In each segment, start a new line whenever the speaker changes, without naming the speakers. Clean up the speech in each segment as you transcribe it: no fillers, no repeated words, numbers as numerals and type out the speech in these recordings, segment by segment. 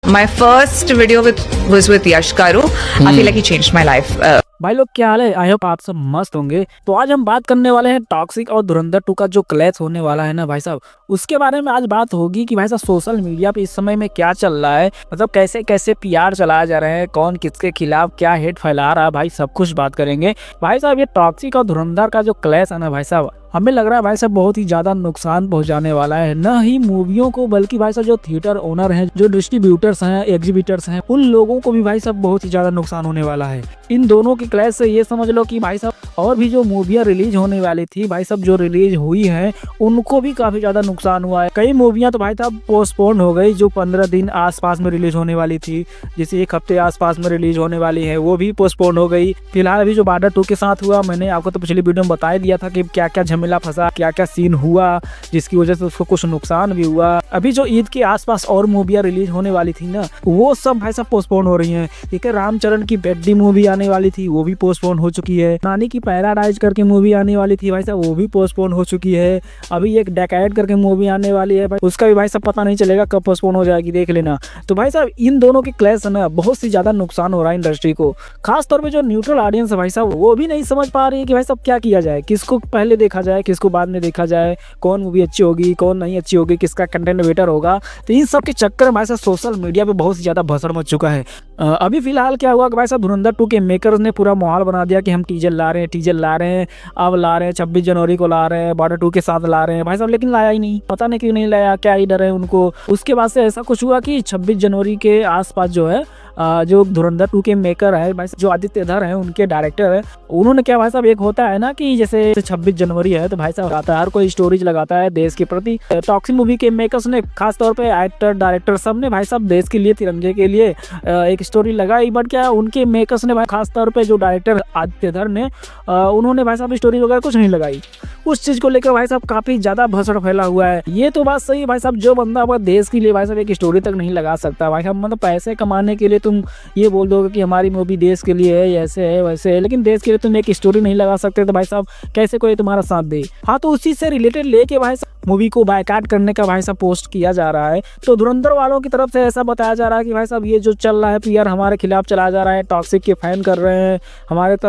My first video was with Yash Karu. I feel like he changed my life.
भाई लोग क्या हाल है। I hope आप सब मस्त होंगे। तो आज हम बात करने वाले हैं टॉक्सिक और धुरंधर 2 का जो क्लैश होने वाला है ना भाई साहब, उसके बारे में आज बात होगी कि भाई साहब सोशल मीडिया पे इस समय में क्या चल रहा है, मतलब कैसे कैसे पीआर चलाए जा रहे हैं, कौन किसके खिलाफ क्या हेट फैला रहा है, भाई सब कुछ बात करेंगे। भाई साहब ये टॉक्सिक और धुरंधर का जो क्लैश है ना भाई साहब, हमें लग रहा है भाई साहब बहुत ही ज्यादा नुकसान पहुंचाने वाला है, न ही मूवियों को बल्कि भाई साहब जो थिएटर ओनर हैं, जो डिस्ट्रीब्यूटर्स हैं, एग्जीबिटर्स हैं, उन लोगों को भी भाई साहब बहुत ही ज्यादा नुकसान होने वाला है। इन दोनों के क्लैश से ये समझ लो कि भाई साहब और भी जो मूवियाँ रिलीज होने वाली थी भाई साहब, जो रिलीज हुई है उनको भी काफी ज्यादा नुकसान हुआ है। कई मूवियाँ तो भाई साहब पोस्टपोन हो गई, जो 15 दिन आसपास में रिलीज होने वाली थी, जैसे 1 हफ्ते आसपास में रिलीज होने वाली है, वो भी पोस्टपोन हो गई। फिलहाल अभी जो बॉर्डर 2 के साथ हुआ, मैंने आपको तो पिछली वीडियो में बता दिया था कि क्या क्या झमेला फंसा, क्या क्या सीन हुआ, जिसकी वजह से उसको कुछ नुकसान भी हुआ। अभी जो ईद के आसपास और मूवियाँ रिलीज होने वाली थी ना, वो सब भाई साहब पोस्टपोन हो रही हैं। ठीक है, रामचरण की बेड्डी मूवी आने वाली थी, वो भी पोस्टपोन हो चुकी है। नानी की पैराडाइज करके मूवी आने वाली थी भाई साहब, वो भी पोस्टपोन हो चुकी है। अभी एक डेकेड करके मूवी आने वाली है भाई, उसका भी भाई साहब पता नहीं चलेगा कब पोस्टपोन हो जाएगी, देख लेना। तो भाई साहब इन दोनों के क्लैश है ना, बहुत सी ज्यादा नुकसान हो रहा है इंडस्ट्री को। खास तौर पे जो न्यूट्रल ऑडियंस है भाई साहब, वो भी नहीं समझ पा रही है कि भाई साहब क्या किया जाए, किसको पहले देखा जाए, किसको बाद में देखा जाए, कौन मूवी अच्छी होगी, कौन नहीं अच्छी होगी, किसका कंटेंट बेटर होगा। तो इन सब के चक्कर में भाई साहब सोशल मीडिया पे बहुत ज्यादा भसड़ मच चुका है। अभी फिलहाल क्या हुआ कि भाई साहब धुरंधर 2 के मेकर्स ने पूरा माहौल बना दिया कि हम टीजर ला रहे हैं, अब ला रहे हैं, 26 जनवरी को ला रहे हैं, बॉर्डर 2 के साथ ला रहे हैं भाई साहब, लेकिन लाया ही नहीं, पता नहीं क्यों नहीं लाया, क्या ही डर है उनको। उसके बाद से ऐसा कुछ हुआ कि 26 जनवरी के आसपास जो है जो धुरंधर 2 के मेकर है भाई, जो आदित्य धर है, उनके डायरेक्टर है, उन्होंने क्या भाई साहब, एक होता है ना कि जैसे 26 जनवरी है तो भाई साहब आता है, हर कोई स्टोरीज लगाता है देश के प्रति। टॉक्सिक मूवी के मेकर्स ने खास तौर पे एक्टर डायरेक्टर सब ने भाई साहब देश के लिए, तिरंगे के लिए एक स्टोरी लगाई। बट क्या उनके मेकर्स ने भाई खास तौर पे जो डायरेक्टर आदित्य धर ने, उन्होंने भाई साहब स्टोरी वगैरह कुछ नहीं लगाई। उस चीज को लेकर भाई साहब काफी ज्यादा भसड़ फैला हुआ है। ये तो बात सही है भाई साहब, जो बंदा अपना देश के लिए भाई साहब एक स्टोरी तक नहीं लगा सकता भाई साहब, मतलब पैसे कमाने के लिए तुम ये बोल दोगे कि हमारी मूवी देश के लिए है, ऐसे है वैसे है, लेकिन देश के लिए तुम एक स्टोरी नहीं लगा सकते तो भाई साहब कैसे कोई तुम्हारा साथ दे। हाँ, तो उसी से रिलेटेड लेके भाई साहब मूवी को बायकॉट करने का भाई साहब पोस्ट किया जा रहा है। तो धुरंधर वालों की तरफ से ऐसा बताया जा रहा है कि भाई साहब ये जो चल रहा है पीआर हमारे खिलाफ चलाया जा रहा है, टॉक्सिक के फैन कर रहे हैं,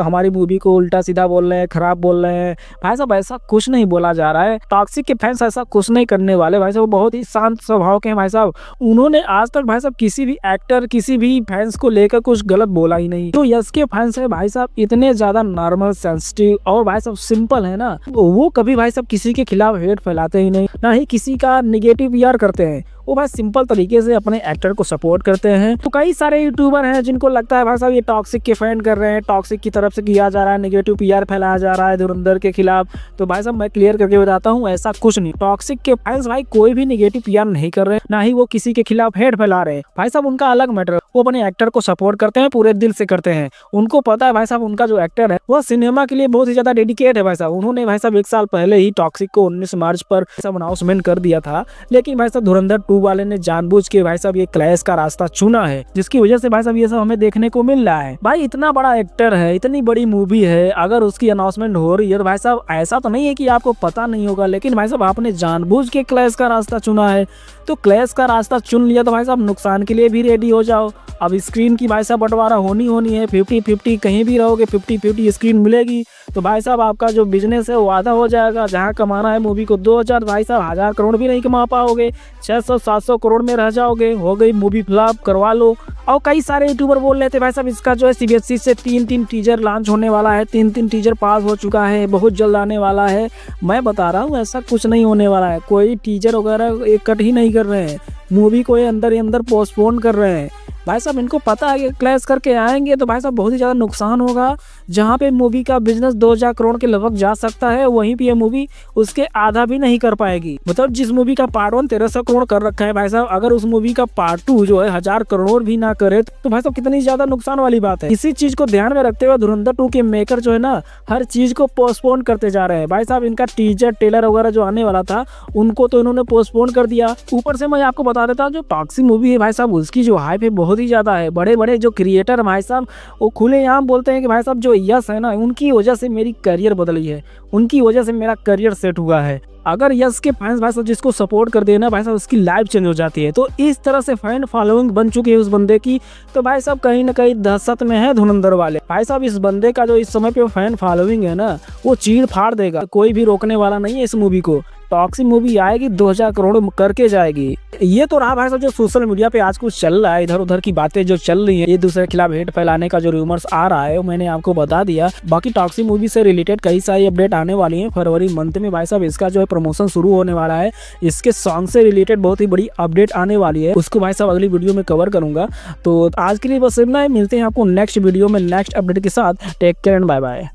हमारी मूवी को उल्टा सीधा बोल रहे हैं, खराब बोल रहे हैं। भाई साहब ऐसा कुछ नहीं बोला जा रहा है, टॉक्सिक के फैंस ऐसा कुछ नहीं करने वाले भाई साहब, बहुत ही शांत स्वभाव के हैं भाई साहब। उन्होंने आज तक भाई साहब किसी भी एक्टर, किसी भी फैंस को लेकर कुछ गलत बोला ही नहीं। जो यश के फैंस है भाई साहब इतने ज्यादा नॉर्मल, सेंसिटिव और भाई साहब सिंपल है ना, वो कभी भाई साहब किसी के खिलाफ हेट फैलाते ही नहीं, ना ही किसी का निगेटिव पीआर करते हैं। वो भाई सिंपल तरीके से अपने एक्टर को सपोर्ट करते हैं। तो कई सारे यूट्यूबर हैं जिनको लगता है भाई साहब ये टॉक्सिक के फैन कर रहे हैं, टॉक्सिक की तरफ से किया जा रहा है, नेगेटिव पीआर फैलाया जा रहा है धुरंधर के खिलाफ। तो भाई साहब मैं क्लियर करके बताता हूँ, ऐसा कुछ नहीं। टॉक्सिक के फैंस भाई कोई भी नेगेटिव पीआर नहीं कर रहे हैं, ना ही वो किसी के खिलाफ हेट फैला रहे हैं। भाई साहब उनका अलग मैटर, वो अपने एक्टर को सपोर्ट करते हैं, पूरे दिल से करते हैं। उनको पता है भाई साहब उनका जो एक्टर है वो सिनेमा के लिए बहुत ही ज्यादा डेडिकेट है भाई साहब। उन्होंने भाई साहब 1 साल पहले ही टॉक्सिक को 19 मार्च पर सब अनाउंसमेंट कर दिया था, लेकिन भाई साहब धुरंधर 2 वाले ने जानबूझ के भाई साहब ये क्लैश का रास्ता चुना है, जिसकी वजह से भाई साहब ये सब हमें देखने को मिल रहा है। भाई इतना बड़ा एक्टर है, इतनी बड़ी मूवी है, अगर उसकी अनाउंसमेंट हो रही है तो भाई साहब ऐसा तो नहीं है कि आपको पता नहीं होगा, लेकिन भाई साहब आपने जानबूझ के क्लैश का रास्ता चुना है। तो क्लैश का रास्ता चुन लिया तो भाई साहब नुकसान के लिए भी रेडी हो जाओ। अब स्क्रीन की भाई साहब बंटवारा होनी है, 50-50, कहीं भी रहोगे 50-50 स्क्रीन मिलेगी तो भाई साहब आपका जो बिजनेस है वो आधा हो जाएगा। जहाँ कमाना है मूवी को 2000 भाई साहब 1000 करोड़ भी नहीं कमा पाओगे, 600-700 करोड़ में रह जाओगे, हो गई मूवी फ्लॉप, करवा लो। और कई सारे यूट्यूबर बोल रहे थे भाई साहब इसका जो है सीबीएसई से 3 टीजर लॉन्च होने वाला है, 3 टीजर पास हो चुका है, बहुत जल्द आने वाला है। मैं बता रहा हूँ ऐसा कुछ नहीं होने वाला है, कोई टीजर वगैरह कट ही नहीं कर रहे हैं, मूवी को ये अंदर ही अंदर पोस्टपोन कर रहे हैं। भाई साहब इनको पता है कि क्लैश करके आएंगे तो भाई साहब बहुत ही ज़्यादा नुकसान होगा। जहाँ पे मूवी का बिजनेस 2000 करोड़ के लगभग जा सकता है, वहीं पे ये मूवी उसके आधा भी नहीं कर पाएगी। मतलब जिस मूवी का पार्ट 1 1300 करोड़ कर रखा है भाई साहब, अगर उस मूवी का पार्ट 2 जो है 1000 करोड़ भी ना करे तो भाई साहब कितनी ज्यादा नुकसान वाली बात है। इसी चीज को ध्यान में रखते हुए धुरंधर 2 के मेकर जो है ना, हर चीज को पोस्टपोन करते जा रहे हैं भाई साहब। इनका टीजर ट्रेलर वगैरह जो आने वाला था उनको तो इन्होंने पोस्टपोन कर दिया। ऊपर से मैं आपको बता देता हूँ जो टॉक्सिक मूवी है भाई साहब, उसकी जो हाइप है बहुत ही ज्यादा है। बड़े बड़े जो क्रिएटर भाई साहब वो खुलेआम बोलते हैं कि भाई साहब जो यश है ना, उनकी वजह से मेरी करियर बदली है, उनकी वजह से मेरा करियर सेट हुआ है। अगर यश के फैंस भाई साहब जिसको सपोर्ट कर देना भाई साहब उसकी लाइफ चेंज हो जाती है। तो इस तरह से फैन फॉलोइंग बन चुकी है उस बंदे की। तो भाई साहब कहीं ना कहीं दहशत में है धुरंधर वाले। भाई साहब इस बंदे का जो इस समय पे फैन फॉलोइंग है ना वो चीर फाड़ देगा, कोई भी रोकने वाला नहीं है इस मूवी को। टॉक्सिक मूवी आएगी 2000 करोड़ करके जाएगी। ये तो रहा भाई साहब जो सोशल मीडिया पे आज कुछ चल रहा है, इधर उधर की बातें जो चल रही है, ये दूसरे के खिलाफ हेट फैलाने का जो रूमर्स आ रहा है वो मैंने आपको बता दिया। बाकी टॉक्सिक मूवी से रिलेटेड कई सारी अपडेट आने वाली हैं। फरवरी मंथ में भाई साहब इसका जो है प्रमोशन शुरू होने वाला है। इसके सॉन्ग से रिलेटेड बहुत ही बड़ी अपडेट आने वाली है, उसको भाई साहब अगली वीडियो में कवर करूंगा। तो आज के लिए बस इतना ही, मिलते हैं आपको नेक्स्ट वीडियो में नेक्स्ट अपडेट के साथ। Take care and bye bye.